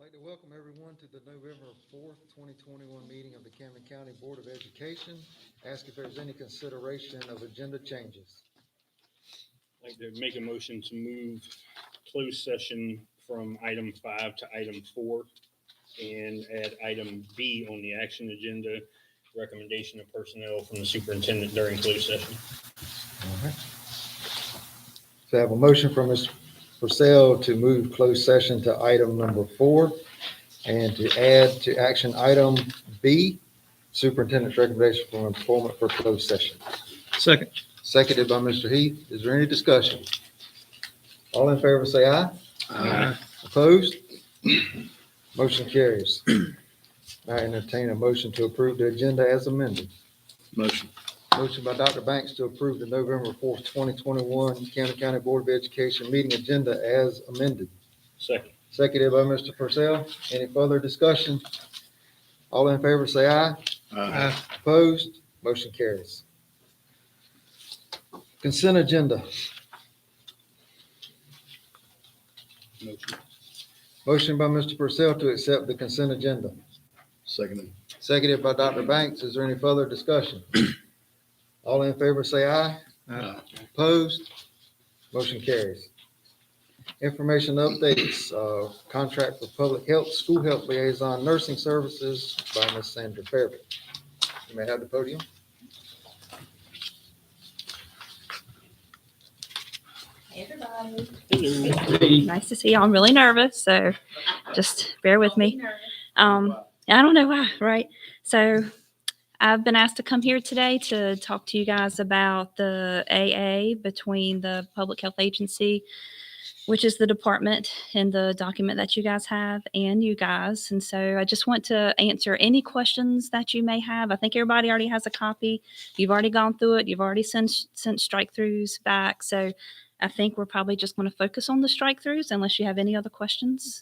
I'd like to welcome everyone to the November 4th, 2021 meeting of the Camden County Board of Education. Ask if there's any consideration of agenda changes. I'd like to make a motion to move closed session from item 5 to item 4 and add item B on the action agenda, recommendation of personnel from the superintendent during closed session. All right. So I have a motion from Mr. Purcell to move closed session to item number 4 and to add to action item B, superintendent's recommendation for employment for closed session. Second. Seconded by Mr. Heath. Is there any discussion? All in favor say aye. Aye. Opposed? Motion carries. I entertain a motion to approve the agenda as amended. Motion. Motion by Dr. Banks to approve the November 4th, 2021 Camden County Board of Education meeting agenda as amended. Second. Seconded by Mr. Purcell. Any further discussion? All in favor say aye. Aye. Opposed? Motion carries. Consent agenda. Motion. Motion by Mr. Purcell to accept the consent agenda. Second. Seconded by Dr. Banks. Is there any further discussion? All in favor say aye. Aye. Opposed? Motion carries. Information updates, contract for public health, school health liaison, nursing services by Ms. Sandra Fairbank. You may have the podium. Hey, everybody. Hello. Nice to see you. I'm really nervous, so just bear with me. I don't know why, right? So I've been asked to come here today to talk to you guys about the AA between the Public Health Agency, which is the department in the document that you guys have, and you guys. And so I just want to answer any questions that you may have. I think everybody already has a copy. You've already gone through it. You've already sent strike-throughs back. So I think we're probably just going to focus on the strike-throughs unless you have any other questions.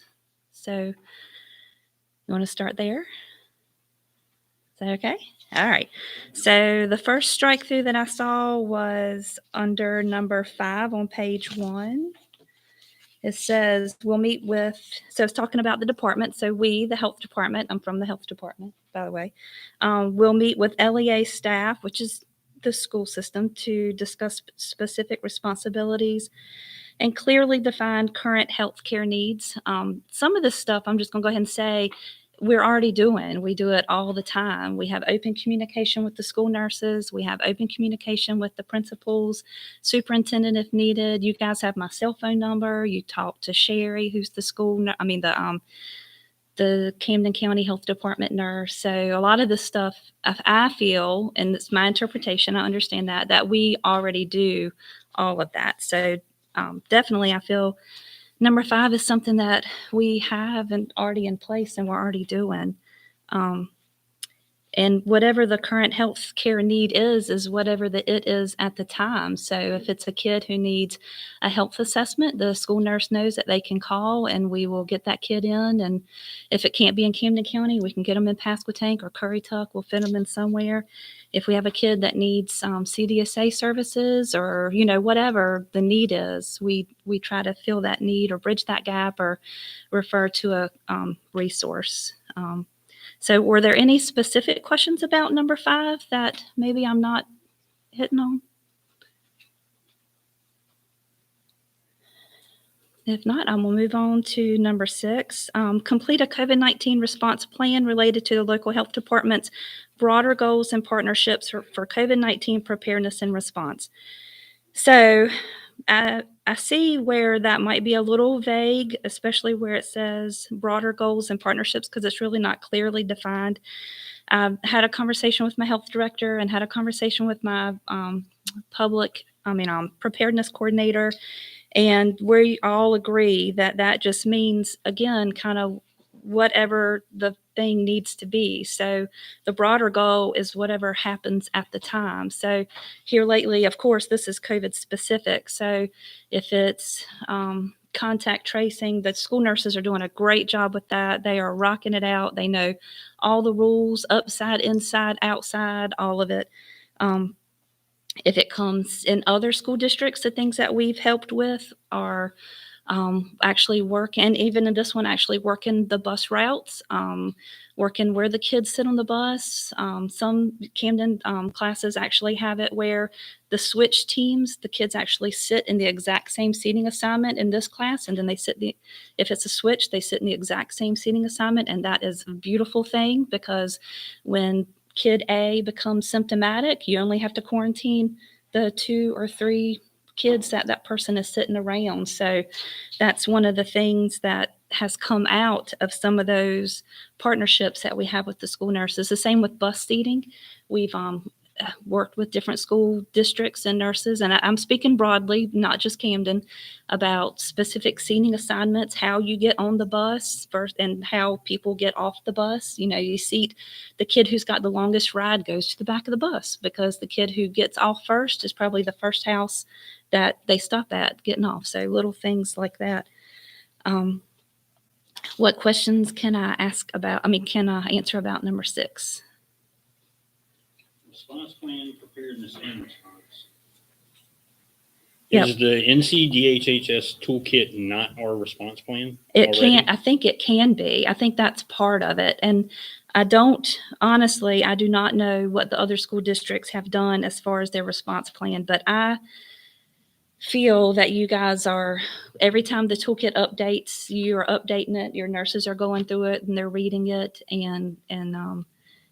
So you want to start there? Is that okay? All right. So the first strike-through that I saw was under number 5 on page 1. It says we'll meet with, so it's talking about the department. So we, the health department, I'm from the health department, by the way, we'll meet with LEA staff, which is the school system, to discuss specific responsibilities and clearly define current healthcare needs. Some of this stuff I'm just going to go ahead and say we're already doing. We do it all the time. We have open communication with the school nurses. We have open communication with the principals, superintendent if needed. You guys have my cell phone number. You talk to Sherry, who's the the Camden County Health Department nurse. So a lot of this stuff, I feel, and it's my interpretation, I understand that we already do all of that. So definitely I feel number 5 is something that we have and already in place and we're already doing. And whatever the current health care need is whatever it is at the time. So if it's a kid who needs a health assessment, the school nurse knows that they can call and we will get that kid in. And if it can't be in Camden County, we can get them in Pasquotank or Currituck. We'll fit them in somewhere. If we have a kid that needs CDSA services or, whatever the need is, we try to fill that need or bridge that gap or refer to a resource. So were there any specific questions about number 5 that maybe I'm not hitting on? If not, I'm going to move on to number 6. Complete a COVID-19 response plan related to the local health department's broader goals and partnerships for COVID-19 preparedness and response. So I see where that might be a little vague, especially where it says broader goals and partnerships, because it's really not clearly defined. I had a conversation with my health director and had a conversation with my preparedness coordinator, and we all agree that just means, again, kind of whatever the thing needs to be. So the broader goal is whatever happens at the time. So here lately, of course, this is COVID specific. So if it's contact tracing, the school nurses are doing a great job with that. They are rocking it out. They know all the rules, upside, inside, outside, all of it. If it comes in other school districts, the things that we've helped with are actually work, and even in this one, actually working the bus routes, working where the kids sit on the bus. Some Camden classes actually have it where the switch teams, the kids actually sit in the exact same seating assignment in this class, and then they sit if it's a switch, they sit in the exact same seating assignment, and that is a beautiful thing because when kid A becomes symptomatic, you only have to quarantine the 2 or 3 kids that person is sitting around. So that's one of the things that has come out of some of those partnerships that we have with the school nurses. The same with bus seating. We've worked with different school districts and nurses, and I'm speaking broadly, not just Camden, about specific seating assignments, how you get on the bus first and how people get off the bus. You seat the kid who's got the longest ride goes to the back of the bus because the kid who gets off first is probably the first house that they stop at getting off. So little things like that. What questions can I answer about number 6? Response plan, preparedness, and response. Yep. Is the NCDHHS toolkit not our response plan? It already? can't. I think it can be. I think that's part of it. And I do not know what the other school districts have done as far as their response plan, but I feel that you guys are, every time the toolkit updates, you're updating it, your nurses are going through it and they're reading it and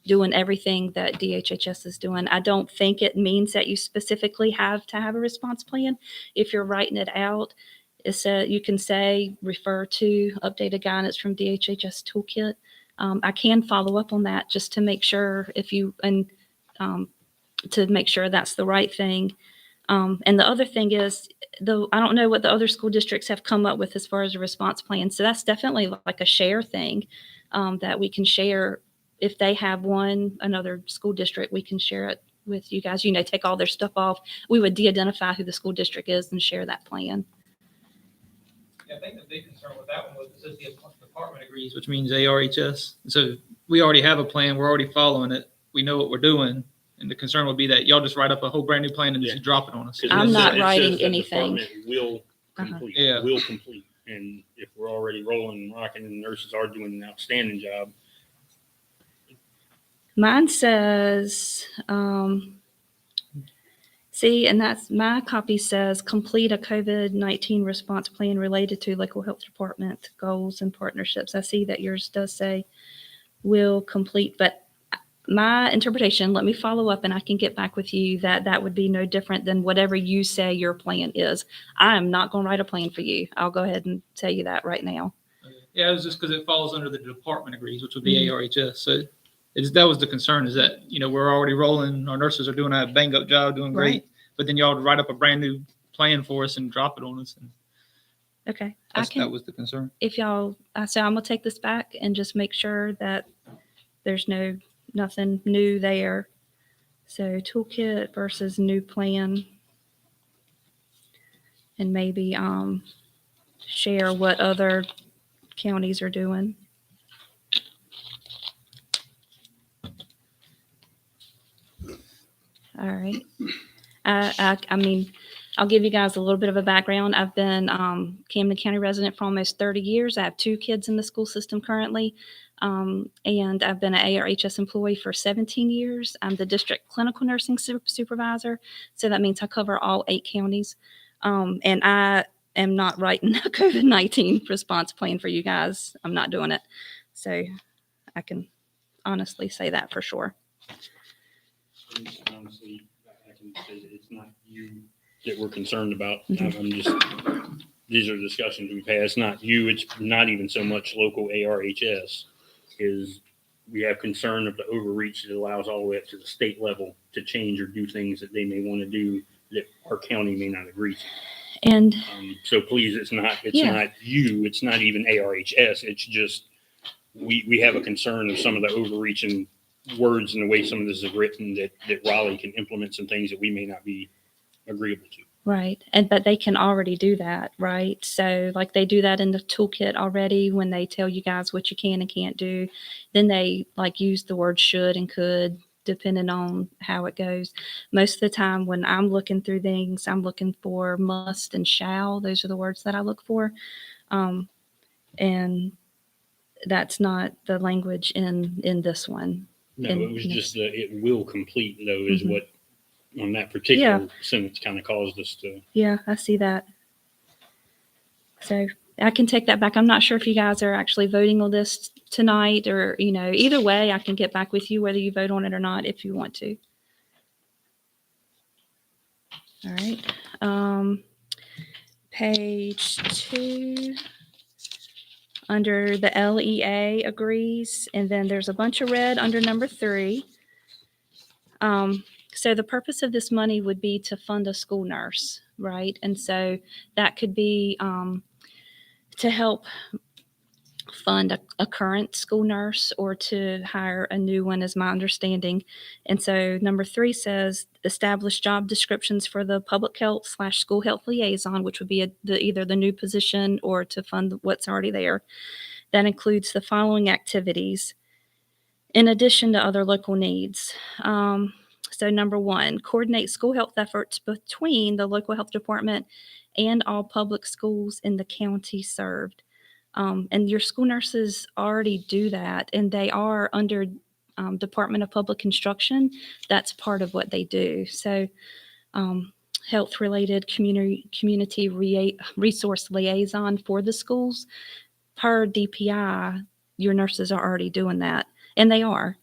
doing everything that DHHS is doing. I don't think it means that you specifically have to have a response plan. If you're writing it out, you can say, refer to updated guidance from DHHS toolkit. I can follow up on that just to make sure to make sure that's the right thing. And the other thing is, I don't know what the other school districts have come up with as far as a response plan. So that's definitely like a share thing that we can share. If they have another school district, we can share it with you guys. Take all their stuff off. We would de-identify who the school district is and share that plan. Yeah, I think the big concern with that one was that the department agrees, which means ARHS. So we already have a plan. We're already following it. We know what we're doing. And the concern would be that y'all just write up a whole brand new plan and just drop it on us. 'Cause I'm it not says writing the anything. department will complete. Yeah. Will complete. And if we're already rolling and rocking and nurses are doing an outstanding job. Mine says, and that's my copy says complete a COVID-19 response plan related to local health department goals and partnerships. I see that yours does say will complete, but my interpretation, let me follow up and I can get back with you, that would be no different than whatever you say your plan is. I am not going to write a plan for you. I'll go ahead and tell you that right now. Yeah, it was just because it falls under the department agrees, which would be ARHS. So that was the concern, is that, we're already rolling. Our nurses are doing a bang up job, doing great. Right. But then y'all write up a brand new plan for us and drop it on us. And Okay. that was the concern. If y'all, so I'm going to take this back and just make sure that there's nothing new there. So toolkit versus new plan. And maybe share what other counties are doing. All right. I'll give you guys a little bit of a background. I've been Camden County resident for almost 30 years. I have 2 kids in the school system currently. And I've been an ARHS employee for 17 years. I'm the district clinical nursing supervisor. So that means I cover all 8 counties. And I am not writing a COVID-19 response plan for you guys. I'm not doing it. So I can honestly say that for sure. Honestly, I can say that it's not you that we're concerned about. Mhm. These are discussions we've had. It's not you. It's not even so much local ARHS. Is we have concern of the overreach that allows all the way up to the state level to change or do things that they may want to do that our county may not agree to. And So please, it's not you. It's not even ARHS. It's just we have a concern of some of the overreaching words and the way some of this is written that Raleigh can implement some things that we may not be agreeable to. right. But they can already do that, right? So like they do that in the toolkit already when they tell you guys what you can and can't do. Then they like use the word should and could depending on how it goes. Most of the time when I'm looking through things, I'm looking for must and shall. Those are the words that I look for. And that's not the language in this one. No, And- it was just the it will complete though is Mhm. what on that particular sentence kind of caused us to. Yeah, I see that. So I can take that back. I'm not sure if you guys are actually voting on this tonight or, either way, I can get back with you whether you vote on it or not if you want to. All right. Page 2, under the LEA agrees, and then there's a bunch of red under number 3. So the purpose of this money would be to fund a school nurse, right? And so that could be to help fund a current school nurse or to hire a new one, is my understanding. And so number 3 says establish job descriptions for the public health / school health liaison, which would be either the new position or to fund what's already there. That includes the following activities in addition to other local needs. So number 1, coordinate school health efforts between the local health department and all public schools in the county served. And your school nurses already do that, and they are under Department of Public Instruction. That's part of what they do. So health-related community resource liaison for the schools. Per DPI, your nurses are already doing that, and they are.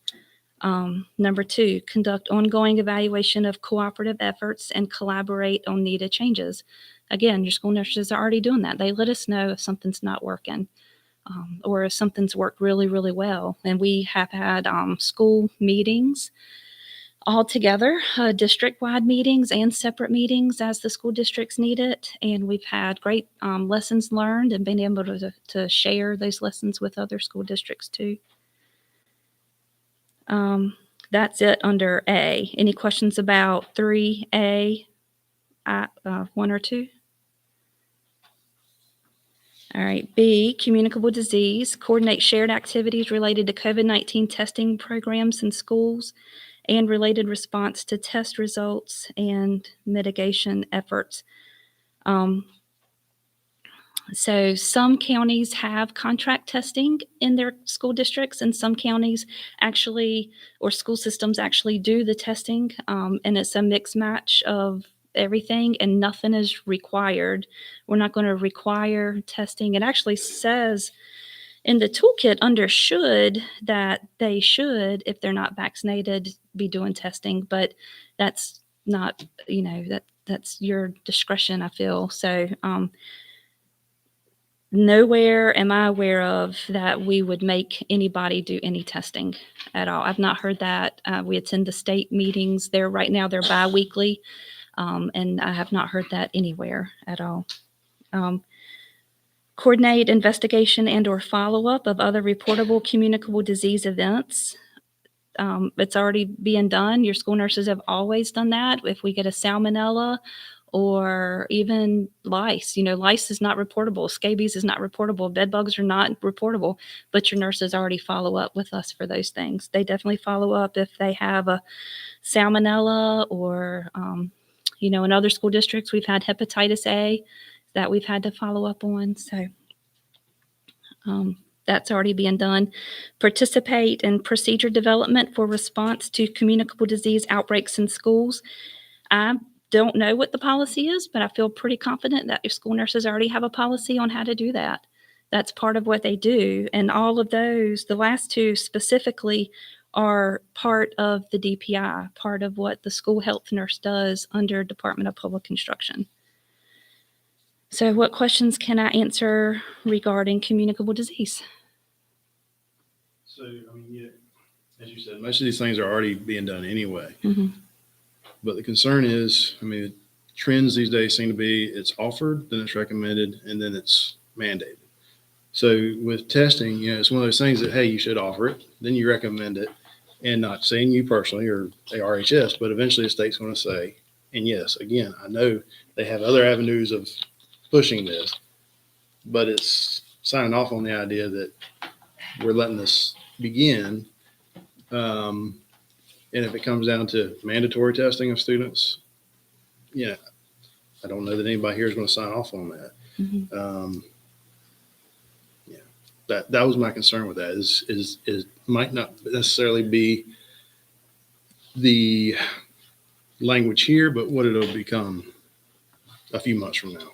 Number 2, conduct ongoing evaluation of cooperative efforts and collaborate on needed changes. Again, your school nurses are already doing that. They let us know if something's not working or if something's worked really, really well. And we have had school meetings all together, district-wide meetings and separate meetings as the school districts need it. And we've had great lessons learned and been able to share those lessons with other school districts too. That's it under A. Any questions about 3A, 1 or 2? All right. B, communicable disease. Coordinate shared activities related to COVID-19 testing programs in schools and related response to test results and mitigation efforts. So some counties have contract testing in their school districts, and some counties actually, or school systems actually do the testing, and it's a mix match of everything, and nothing is required. We're not going to require testing. It actually says in the toolkit under should that they should, if they're not vaccinated, be doing testing, but that's not, that's your discretion, I feel. So, nowhere am I aware of that we would make anybody do any testing at all. I've not heard that. We attend the state meetings. Right now they're bi-weekly, and I have not heard that anywhere at all. Coordinate investigation and or follow-up of other reportable communicable disease events. It's already being done. Your school nurses have always done that. If we get a salmonella or even lice. Lice is not reportable. Scabies is not reportable. Bed bugs are not reportable, but your nurses already follow up with us for those things. They definitely follow up if they have a salmonella or, in other school districts, we've had hepatitis A that we've had to follow up on. So that's already being done. Participate in procedure development for response to communicable disease outbreaks in schools. I don't know what the policy is, but I feel pretty confident that your school nurses already have a policy on how to do that. That's part of what they do. And all of those, the last 2 specifically, are part of the DPI, part of what the school health nurse does under Department of Public Instruction. So what questions can I answer regarding communicable disease? So, as you said, most of these things are already being done anyway. Mm-hmm. But the concern is, trends these days seem to be it's offered, then it's recommended, and then it's mandated. So with testing, it's one of those things that, hey, you should offer it, then you recommend it, and not saying you personally or ARHS, but eventually the state's going to say, and yes, again, I know they have other avenues of pushing this, but it's signing off on the idea that we're letting this begin. And if it comes down to mandatory testing of students, yeah, I don't know that anybody here is going to sign off on that. Mhm. Yeah, that was my concern with that is might not necessarily be the language here, but what it'll become a few months from now.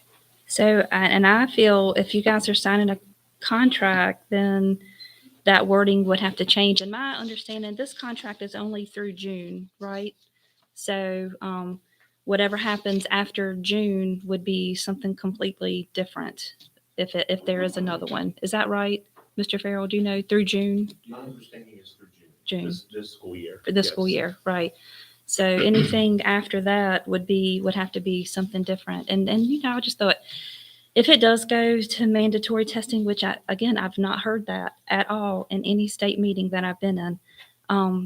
So, and I feel if you guys are signing a contract, then that wording would have to change. In my understanding, this contract is only through June, right? So, whatever happens after June would be something completely different if there is another one. Is that right, Mr. Farrell? Do you know through June? My understanding is through June. June. This school year. For this school Yes. year, right? So anything after that would have to be something different. And I just thought if it does go to mandatory testing, which I've not heard that at all in any state meeting that I've been in,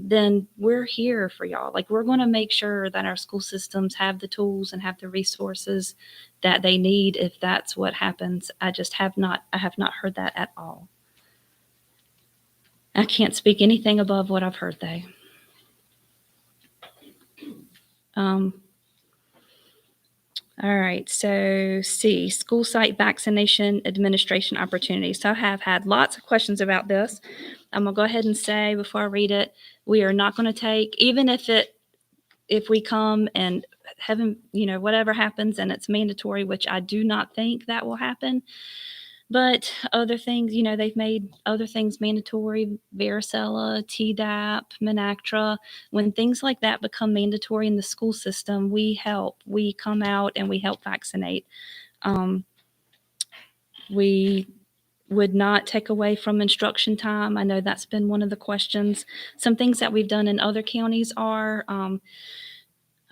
then we're here for y'all. Like we're going to make sure that our school systems have the tools and have the resources that they need if that's what happens. I have not heard that at all. I can't speak anything above what I've heard though. All right, so C, school site vaccination administration opportunities. So I have had lots of questions about this. I'm gonna go ahead and say before I read it, we are not gonna take, even if we come and heaven, whatever happens and it's mandatory, which I do not think that will happen. But other things, they've made other things mandatory, varicella, Tdap, Menactra. When things like that become mandatory in the school system, we help. We come out and we help vaccinate. We would not take away from instruction time. I know that's been one of the questions. Some things that we've done in other counties are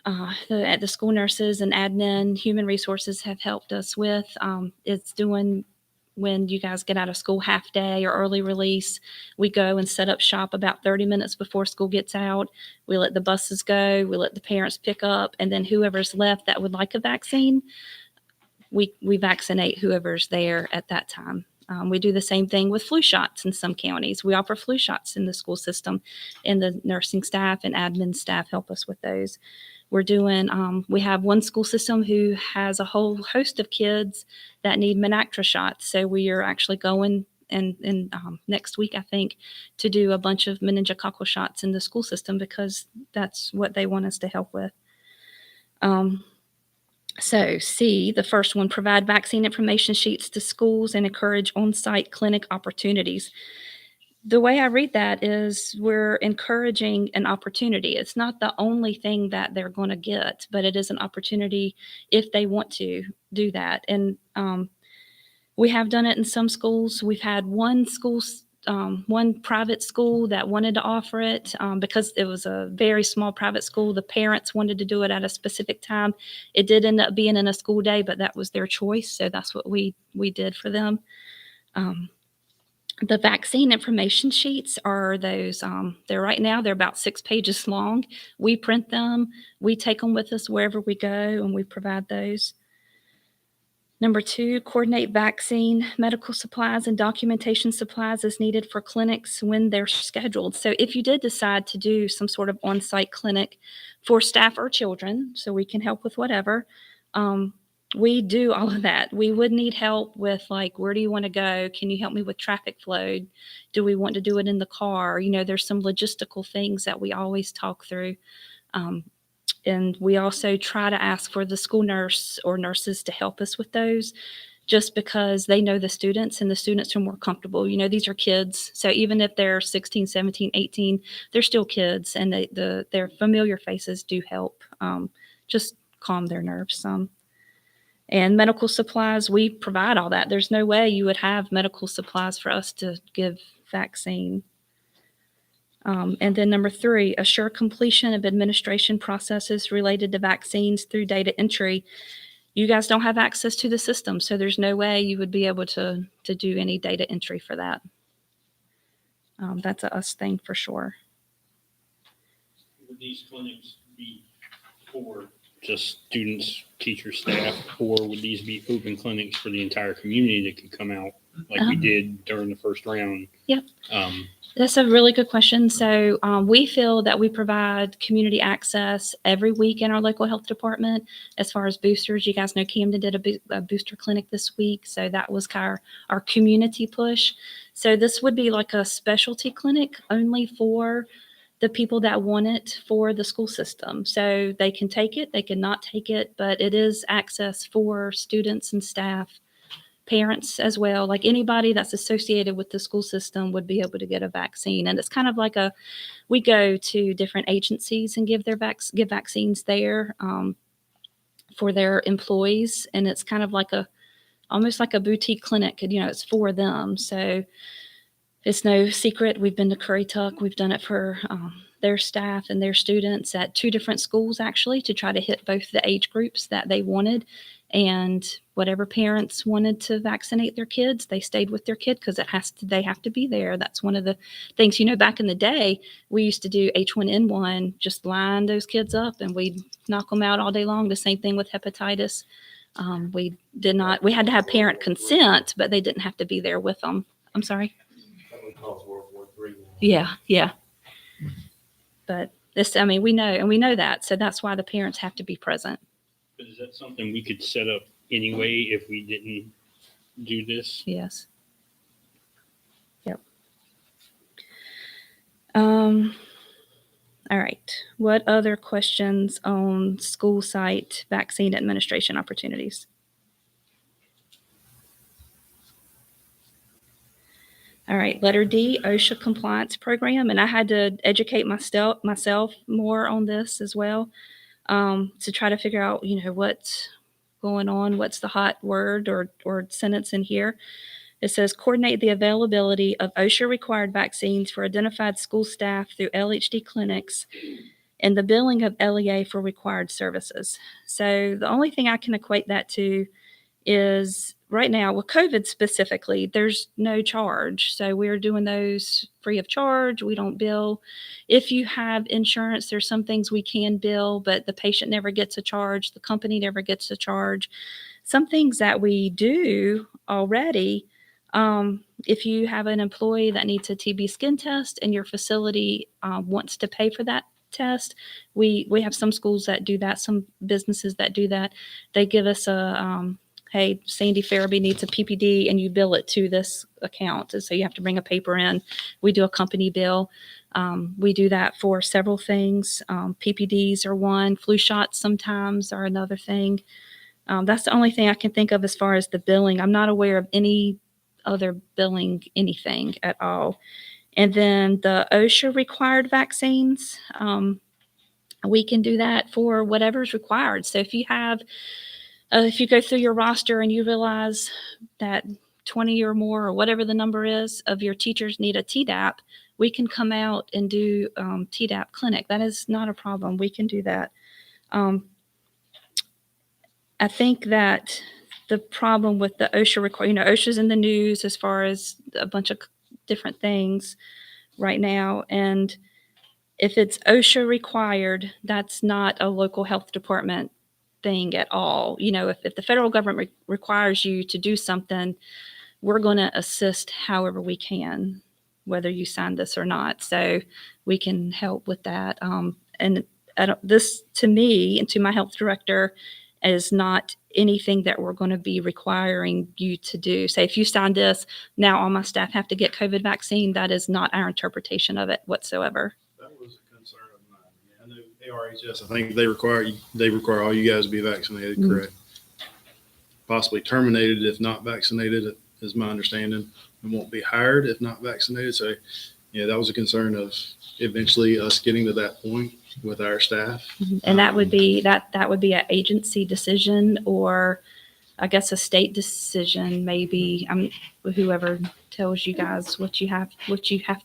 the school nurses and admin, human resources have helped us with. It's doing when you guys get out of school half day or early release, we go and set up shop about 30 minutes before school gets out. We let the buses go, we let the parents pick up, and then whoever's left that would like a vaccine, we vaccinate whoever's there at that time. We do the same thing with flu shots in some counties. We offer flu shots in the school system, and the nursing staff and admin staff help us with those. We're doing, we have one school system who has a whole host of kids that need Menactra shots. So we are actually going in next week, I think, to do a bunch of meningococcal shots in the school system because that's what they want us to help with. So C, the first one, provide vaccine information sheets to schools and encourage on-site clinic opportunities. The way I read that is we're encouraging an opportunity. It's not the only thing that they're going to get, but it is an opportunity if they want to do that. And we have done it in some schools. We've had one private school that wanted to offer it because it was a very small private school. The parents wanted to do it at a specific time. It did end up being in a school day, but that was their choice. So that's what we did for them. The vaccine information sheets are those, they're about 6 pages long. We print them, we take them with us wherever we go, and we provide those. Number 2, coordinate vaccine, medical supplies, and documentation supplies as needed for clinics when they're scheduled. So if you did decide to do some sort of on-site clinic for staff or children, so we can help with whatever, we do all of that. We would need help with where do you want to go? Can you help me with traffic flow? Do we want to do it in the car? There's some logistical things that we always talk through. And we also try to ask for the school nurse or nurses to help us with those just because they know the students and the students are more comfortable. These are kids. So even if they're 16, 17, 18, they're still kids and their familiar faces do help just calm their nerves some. And medical supplies, we provide all that. There's no way you would have medical supplies for us to give vaccine. And then number 3, assure completion of administration processes related to vaccines through data entry. You guys don't have access to the system, so there's no way you would be able to do any data entry for that. That's a us thing for sure. Would these clinics be for just students, teachers, staff, or would these be open clinics for the entire community that could come out like we did during the first round? Yep. Um, That's a really good question. So we feel that we provide community access every week in our local health department. As far as boosters, you guys know Camden did a booster clinic this week. So that was our community push. So this would be like a specialty clinic only for the people that want it for the school system. So they can take it, they can not take it, but it is access for students and staff, parents as well. Like anybody that's associated with the school system would be able to get a vaccine. And it's kind of like we go to different agencies and give vaccines there for their employees. And it's kind of like almost like a boutique clinic, it's for them. So it's no secret. We've been to Currituck. We've done it for their staff and their students at 2 different schools, actually, to try to hit both the age groups that they wanted. And whatever parents wanted to vaccinate their kids, they stayed with their kid because they have to be there. That's one of the things, back in the day, we used to do H1N1, just line those kids up and we'd knock them out all day long. The same thing with hepatitis. We had to have parent consent, but they didn't have to be there with them. I'm sorry. That would cause World War III. Yeah. But we know that. So that's why the parents have to be present. But is that something we could set up anyway if we didn't do this? Yes. Yep. All right. What other questions on school site vaccine administration opportunities? All right, letter D, OSHA compliance program. And I had to educate myself more on this as well to try to figure out, what's going on, what's the hot word or sentence in here. It says coordinate the availability of OSHA required vaccines for identified school staff through LHD clinics and the billing of LEA for required services. So the only thing I can equate that to is right now with COVID specifically, there's no charge. So we're doing those free of charge. We don't bill. If you have insurance, there's some things we can bill, but the patient never gets a charge. The company never gets a charge. Some things that we do already, if you have an employee that needs a TB skin test and your facility wants to pay for that test, we have some schools that do that, some businesses that do that. They give us hey, Sandy Farabee needs a PPD and you bill it to this account. And so you have to bring a paper in. We do a company bill. We do that for several things. PPDs are one. Flu shots sometimes are another thing. That's the only thing I can think of as far as the billing. I'm not aware of any other billing anything at all. And then the OSHA required vaccines, we can do that for whatever's required. So if you go through your roster and you realize that 20 or more or whatever the number is of your teachers need a TDAP, we can come out and do TDAP clinic. That is not a problem. We can do that. I think that the problem with the OSHA OSHA's in the news as far as a bunch of different things right now. And if it's OSHA required, that's not a local health department thing at all. If the federal government requires you to do something, we're going to assist however we can, whether you sign this or not. So we can help with that. And this, to me and to my health director, is not anything that we're going to be requiring you to do. Say, if you sign this, now all my staff have to get COVID vaccine. That is not our interpretation of it whatsoever. That was a concern of mine. I know ARHS, I think they require all you guys to be vaccinated, correct? Possibly terminated if not vaccinated, is my understanding, and won't be hired if not vaccinated. So, that was a concern of eventually us getting to that point with our staff. And that would be an agency decision, or I guess a state decision, maybe. Whoever tells you guys what you have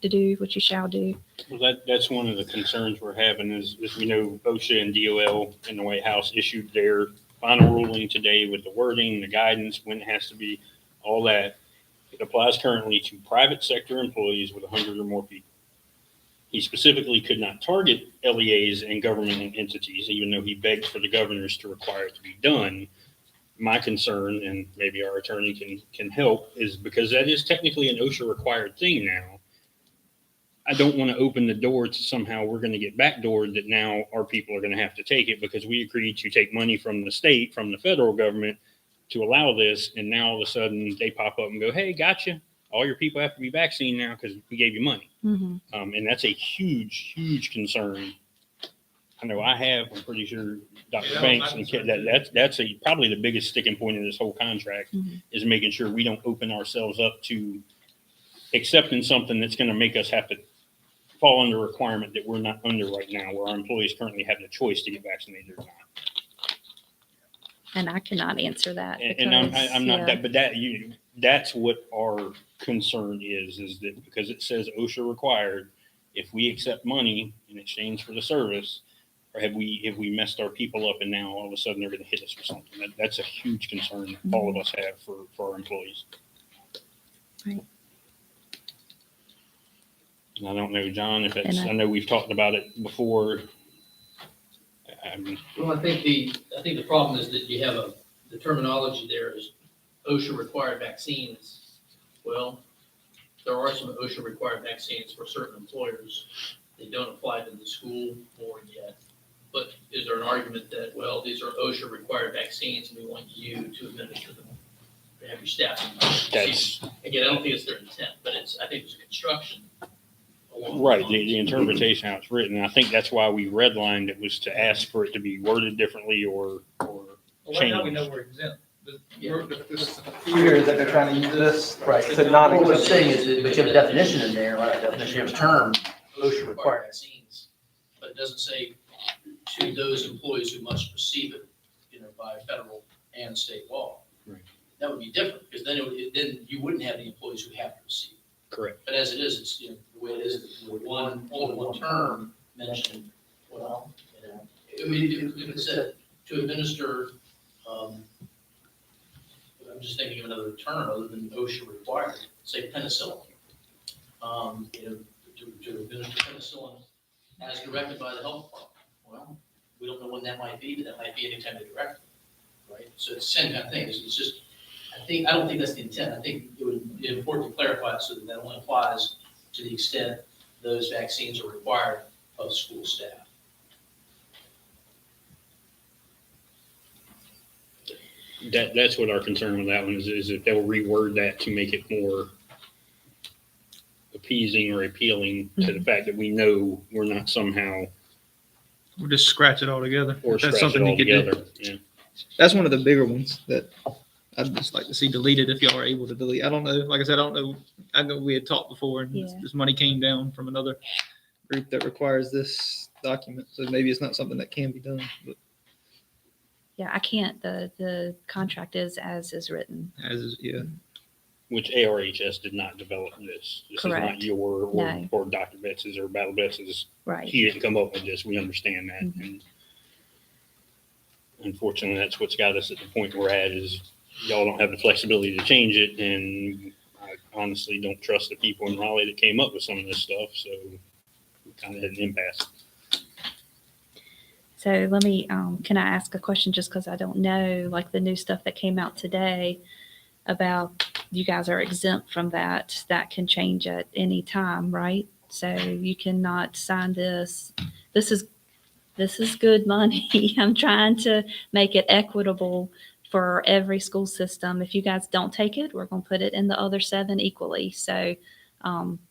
to do, what you shall do. Well, that's one of the concerns we're having is we know OSHA and DOL in the White House issued their final ruling today with the wording, the guidance, when it has to be, all that. It applies currently to private sector employees with 100 or more people. He specifically could not target LEAs and government entities, even though he begged for the governors to require it to be done. my concern, and maybe our attorney can help, is because that is technically an OSHA required thing now. I don't want to open the door to somehow we're going to get backdoored that now our people are going to have to take it because we agreed to take money from the state, from the federal government to allow this. And now all of a sudden they pop up and go, hey, gotcha. All your people have to be vaccinated now because we gave you money. Mhm. And that's a huge, huge concern. I know I have, I'm pretty sure Dr. Yeah, Banks my and concern that's probably the biggest sticking point in this whole contract Mhm. is making sure we don't open ourselves up to accepting something that's going to make us have to fall under a requirement that we're not under right now, where our employees currently have the choice to get vaccinated or not. And I cannot answer that. And I'm not yeah. that, but that's what our concern is that because it says OSHA required, if we accept money in exchange for the service, or have we messed our people up and now all of a sudden they're going to hit us for something? That's a huge concern that all of us have for our employees. Right. And I don't know, John, if it's, And I know we've talked about it before. Well, I think the problem is that you have the terminology there is OSHA required vaccines. Well, there are some OSHA required vaccines for certain employers. They don't apply to the school board yet. But is there an argument that, well, these are OSHA required vaccines and we want you to administer them, to have your staff? Again, I don't think it's their intent, but I think it's a construction. Right, the interpretation how it's written. I think that's why we redlined it, was to ask for it to be worded differently or Well, right now we change. know we're exempt. This Fear that they're trying to use this, right, to not. What we're saying is that, but you have a definition in there, right, definition of a term, OSHA required vaccines, but it doesn't say to those employees who must receive it, by federal and state law. Right. That would be different, because then then you wouldn't have the employees who have to receive it. Correct. But as it is, it's, the way it is, with only one term mentioned, well, I mean, if it said to administer, I'm just thinking of another term other than OSHA required, say penicillin. To administer penicillin as directed by the health department. Well, we don't know when that might be, but that might be anytime they direct it, right? So it's the same kind of thing. It's just, I don't think that's the intent. I think it would be important to clarify it so that only applies to the extent those vaccines are required of school staff. That's what our concern with that one is that they'll reword that to make it more appeasing or appealing to the fact that we know we're not somehow we'll just scratch it all together. or That's scratch it something all you could do. together. Yeah. That's one of the bigger ones that I'd just like to see deleted if y'all are able to delete. I don't know. Like I said, I don't know. I know we had talked before and Yeah. this money came down from another group that requires this document. So maybe it's not something that can be done, but Yeah, I can't. The contract is as is written. as is, yeah. Which ARHS did not develop this. This is not Correct. your No. or Dr. Betts's or Battle Betts's. Right. He didn't come up with this. We understand that. Mhm. And unfortunately, that's what's got us at the point we're at is y'all don't have the flexibility to change it. And I honestly don't trust the people in Raleigh that came up with some of this stuff. So we kind of had an impasse. So let me, can I ask a question just because I don't know, like the new stuff that came out today about you guys are exempt from that. That can change at any time, right? So you cannot sign this. This is good money. I'm trying to make it equitable for every school system. If you guys don't take it, we're going to put it in the other 7 equally. So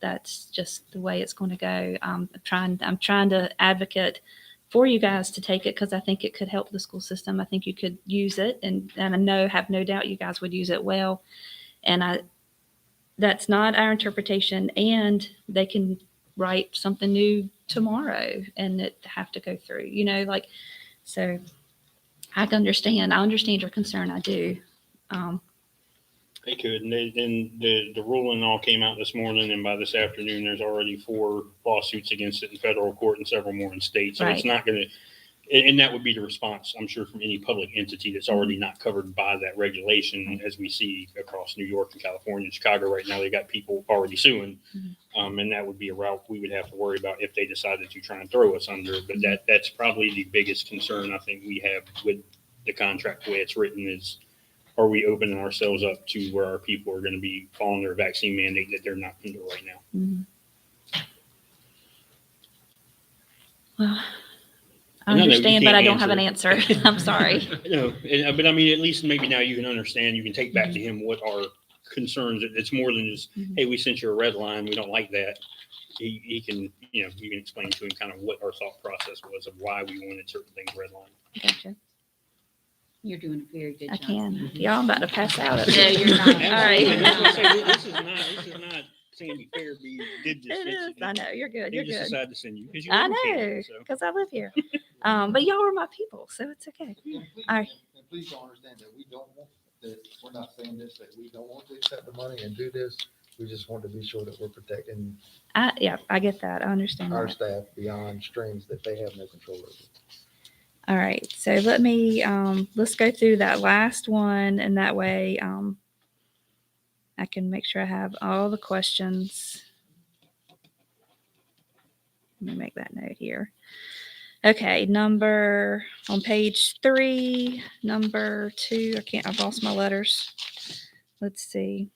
that's just the way it's going to go. I'm trying to advocate for you guys to take it because I think it could help the school system. I think you could use it, and I have no doubt you guys would use it well. And that's not our interpretation, and they can write something new tomorrow and it have to go through, so I understand your concern. I do. They could, and the ruling all came out this morning, and by this afternoon, there's already 4 lawsuits against it in federal court and several more in state. So it's not going to, and that would be the response, I'm sure, from any public entity that's already not covered by that regulation, as we see across New York and California and Chicago right now. They got people already suing, and that would be a route we would have to worry about if they decided to try and throw us under. But that's probably the biggest concern I think we have with the contract the way it's written is are we opening ourselves up to where our people are going to be following their vaccine mandate that they're not under right now? Mhm. Well, I And I know you understand, but can't I don't have an answer answer. I'm sorry. But I mean, at least maybe now you can understand, you can take back to him what our concerns, it's more than just, Mhm. hey, we sent you a red line, we don't like that. He can, you can explain to him kind of what our thought process was of why we wanted certain things redlined. Gotcha. You're doing a very good I job. can. Y'all, I'm about to pass out. up No, here. you're not. All right. Absolutely. That's what I'm saying. This is not Sandy Fair. We did just It is. I know. You're good. They You're just good. decided to send you because you I live in Camden, know, so. because I live here. But y'all are my people, so it's okay. All right. And please don't understand that we don't want, that we're not saying this, that we don't want to accept the money and do this. We just want to be sure that we're protecting Yeah, I get that. I understand our that. staff beyond strings that they have no control over. All right. So let me, let's go through that last one, and that way I can make sure I have all the questions. Let me make that note here. Okay, on page 3, number 2, I've lost my letters. Let's see.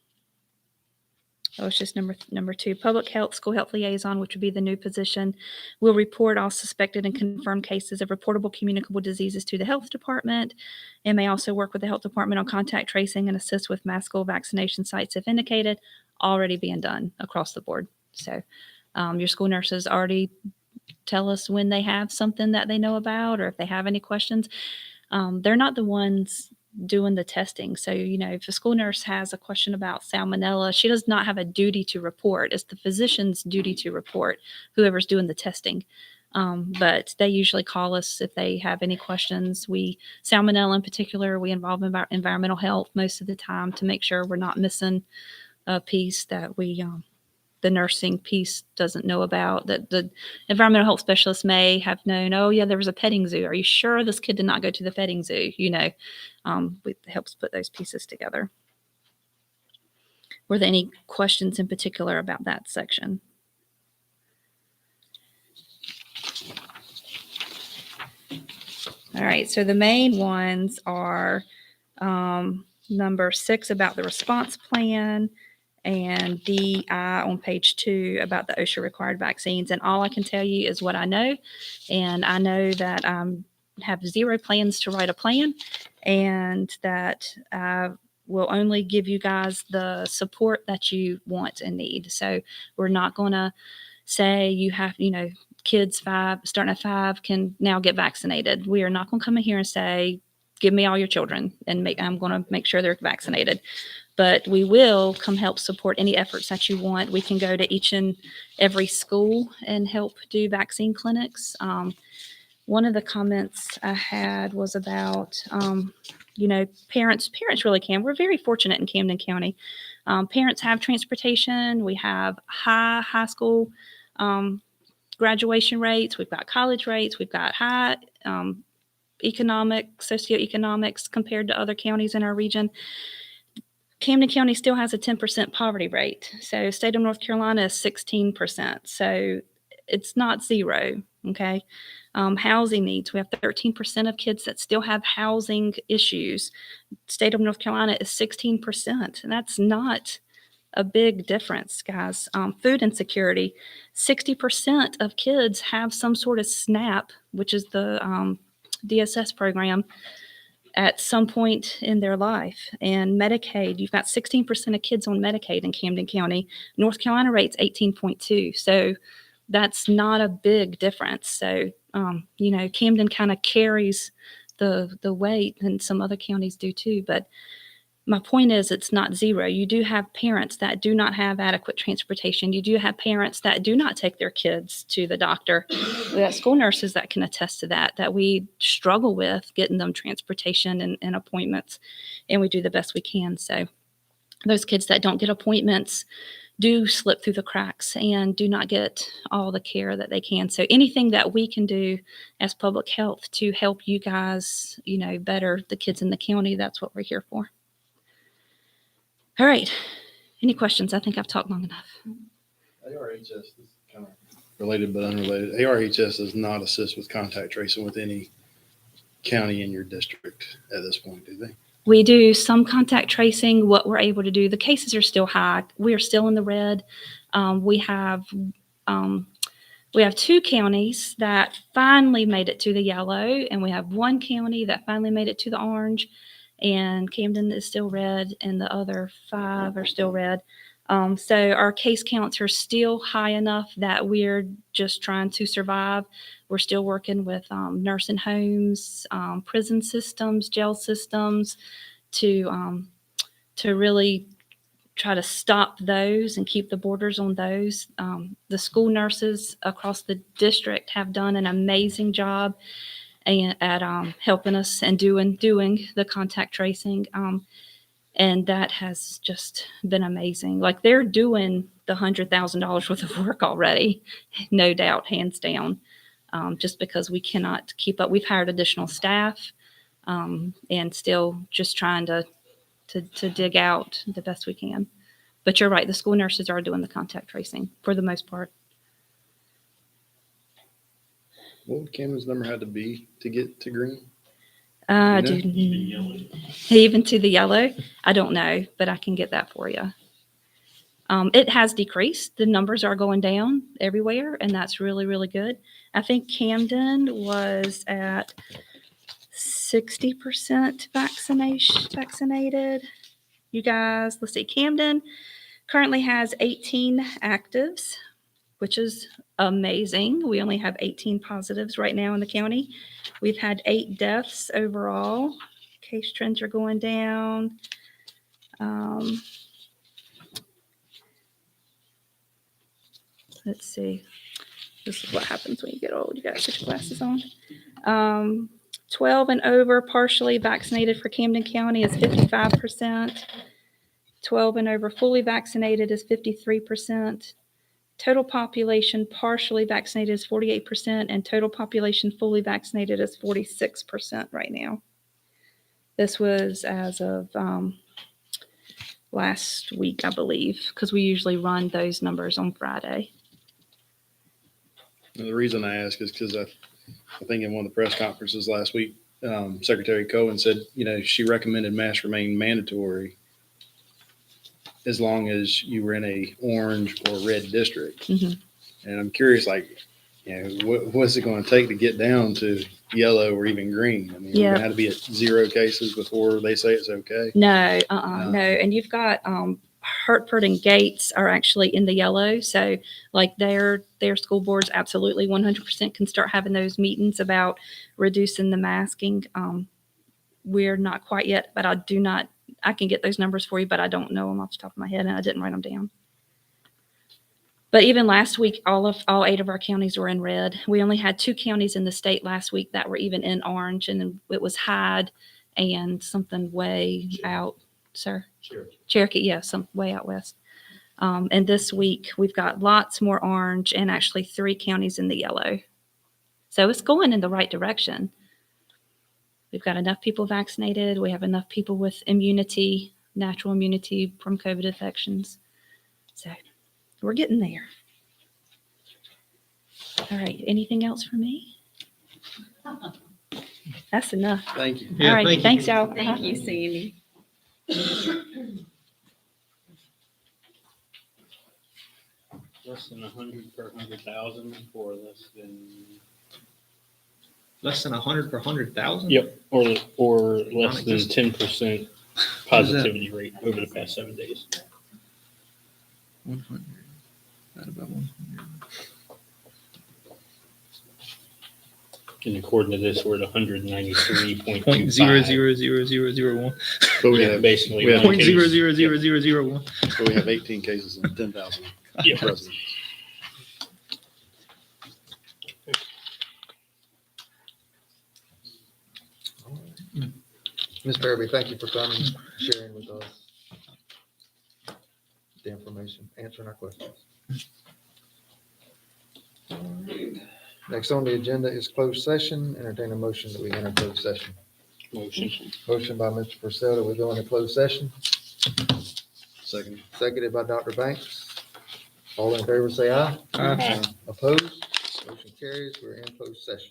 Oh, it's just number 2. Public health, school health liaison, which would be the new position, will report all suspected and confirmed cases of reportable communicable diseases to the health department, and may also work with the health department on contact tracing and assist with mass school vaccination sites if indicated. Already being done across the board. So your school nurses already tell us when they have something that they know about, or if they have any questions. They're not the ones doing the testing. So, if a school nurse has a question about salmonella, she does not have a duty to report. It's the physician's duty to report, whoever's doing the testing. But they usually call us if they have any questions. Salmonella in particular, we involve environmental health most of the time to make sure we're not missing a piece that the nursing piece doesn't know about, that the environmental health specialist may have known. Oh yeah, there was a petting zoo. Are you sure this kid did not go to the petting zoo? It helps put those pieces together. Were there any questions in particular about that section? All right, so the main ones are number 6 about the response plan, and DI on page 2 about the OSHA required vaccines. And all I can tell you is what I know. And I know that I have 0 plans to write a plan, and that I will only give you guys the support that you want and need. So we're not going to say you have, kids starting at 5 can now get vaccinated. We are not going to come in here and say, give me all your children and I'm going to make sure they're vaccinated. But we will come help support any efforts that you want. We can go to each and every school and help do vaccine clinics. One of the comments I had was about, parents really can. We're very fortunate in Camden County. Parents have transportation. We have high school graduation rates. We've got college rates. We've got high socioeconomics compared to other counties in our region. Camden County still has a 10% poverty rate. So state of North Carolina is 16%. So it's not 0, okay? Housing needs, we have 13% of kids that still have housing issues. State of North Carolina is 16%, and that's not a big difference, guys. Food insecurity, 60% of kids have some sort of SNAP, which is the DSS program, at some point in their life. And Medicaid, you've got 16% of kids on Medicaid in Camden County. North Carolina rate's 18.2. So that's not a big difference. So, Camden kind of carries the weight, and some other counties do too. But my point is, it's not 0. You do have parents that do not have adequate transportation. You do have parents that do not take their kids to the doctor. We have school nurses that can attest to that we struggle with getting them transportation and appointments, and we do the best we can. So those kids that don't get appointments do slip through the cracks and do not get all the care that they can. So anything that we can do as public health to help you guys, better the kids in the county, that's what we're here for. All right. Any questions? I think I've talked long enough. ARHS is kind of related but unrelated. ARHS does not assist with contact tracing with any county in your district at this point, do they? We do some contact tracing, what we're able to do. The cases are still high. We are still in the red. We have 2 counties that finally made it to the yellow, and we have 1 county that finally made it to the orange, and Camden is still red, and the other 5 are still red. So our case counts are still high enough that we're just trying to survive. We're still working with nursing homes, prison systems, jail systems to really try to stop those and keep the borders on those. The school nurses across the district have done an amazing job at helping us and doing the contact tracing. And that has just been amazing. Like they're doing the $100,000 worth of work already, no doubt, hands down, just because we cannot keep up. We've hired additional staff and still just trying to dig out the best we can. But you're right, the school nurses are doing the contact tracing for the most part. What would Camden's number have to be to get to green? I You know? do even to the yellow. I don't know, but I can get that for you. It has decreased. The numbers are going down everywhere, and that's really, really good. I think Camden was at 60% vaccinated. You guys, let's see. Camden currently has 18 actives, which is amazing. We only have 18 positives right now in the county. We've had 8 deaths overall. Case trends are going down. Let's see. This is what happens when you get old. You got to put your glasses on. 12 and over partially vaccinated for Camden County is 55%. 12 and over fully vaccinated is 53%. Total population partially vaccinated is 48%, and total population fully vaccinated is 46% right now. This was as of last week, I believe, because we usually run those numbers on Friday. And the reason I ask is because I think in one of the press conferences last week, Secretary Cohen said, she recommended masks remain mandatory as long as you were in a orange or red district. Mhm. And I'm curious, what's it going to take to get down to yellow or even green? I mean, we're going to have to be at 0 cases before they say it's okay. No. And you've got Hertford and Gates are actually in the yellow. So like their school boards absolutely 100% can start having those meetings about reducing the masking. We're not quite yet, but I can get those numbers for you, but I don't know them off the top of my head and I didn't write them down. But even last week, all 8 of our counties were in red. We only had 2 counties in the state last week that were even in orange, and it was Hyde and something way out, sir. Cherokee, yeah, some way out west. And this week we've got lots more orange and actually 3 counties in the yellow. So it's going in the right direction. We've got enough people vaccinated. We have enough people with immunity, natural immunity from COVID infections. So we're getting there. All right. Anything else for me? That's enough. Thank you. Yeah, All right. thank you. Thanks, y'all. Thank you, Sandy. Less than 100 per 100,000 or less than. Less than 100 per 100,000? Yep, or less than Non-existent. 10% positivity rate over the past 7 days. 100. Not about 100. And according to this, we're at 193.25. 0.000001. But we Yeah, have basically. we have- one case. 0.000001. but we have 18 cases and 10,000 Yeah. residents. Ms. Fairby, thank you for coming, sharing with us the information, answering our questions. Next on the agenda is closed session. Entertain a motion that we enter closed session. Motion. Motion by Mr. Purcell that we go into closed session, Second. seconded by Dr. Banks. All in favor, say aye. Aye. Opposed? Motion carries. We're in closed session.